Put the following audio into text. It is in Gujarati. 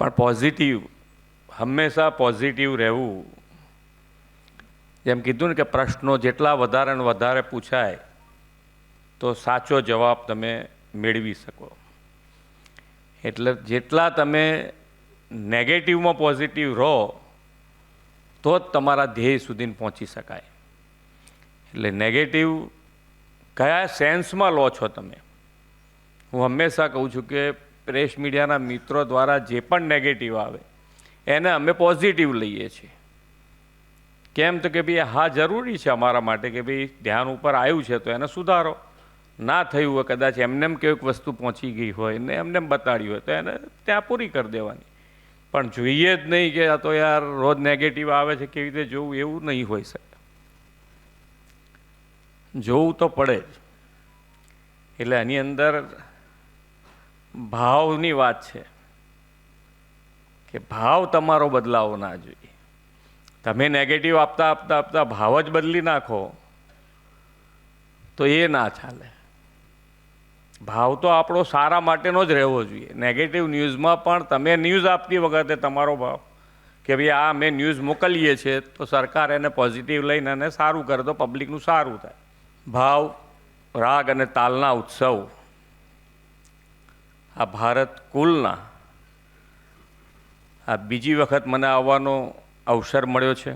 પણ પોઝિટિવ, હંમેશા પોઝિટિવ રહેવું. જેમ કીધું ને કે પ્રશ્નો જેટલા વધારે ને વધારે પૂછાય તો સાચો જવાબ તમે મેળવી શકો. એટલે જેટલા તમે નેગેટિવમાં પોઝિટિવ રહો તો જ તમારા ધ્યેય સુધી પહોંચી શકાય. એટલે નેગેટિવ કયા સેન્સમાં લો છો તમે? હું હંમેશા કહું છું કે પ્રેસ મીડિયાના મિત્રો દ્વારા જે પણ નેગેટિવ આવે એને અમે પોઝિટિવ લઈએ છીએ. કેમ તો કે ભાઈ હા જરૂરી છે અમારા માટે કે ભાઈ ધ્યાન ઉપર આવ્યું છે તો એને સુધારો. ના થયું હોય, કદાચ એમનેમ કોઈક વસ્તુ પહોંચી ગઈ હોય ને એમનેમ બતાડી હોય તો એને ત્યાં પૂરી કરી દેવાની. પણ જોઈએ જ નહીં કે આ તો યાર રોજ નેગેટિવ આવે છે, કેવી રીતે જોવું, એવું નહીં હોઈ શકે. જોવું તો પડે જ. એટલે એની અંદર ભાવની વાત છે કે ભાવ તમારો બદલાવો ના જોઈએ. તમે નેગેટિવ આપતા આપતા આપતા ભાવ જ બદલી નાખો તો એ ના ચાલે. ભાવ તો આપણો સારા માટેનો જ રહેવો જોઈએ. નેગેટિવ ન્યૂઝમાં પણ તમે ન્યૂઝ આપતી વખતે તમારો ભાવ કે ભાઈ આ અમે ન્યૂઝ મોકલીએ છીએ તો સરકાર એને પોઝિટિવ લઈને એને સારું કરે તો પબ્લિકનું સારું થાય. ભાવ, રાગ અને તાલના ઉત્સવ આ ભારત કુલના આ બીજી વખત મને આવવાનો અવસર મળ્યો છે.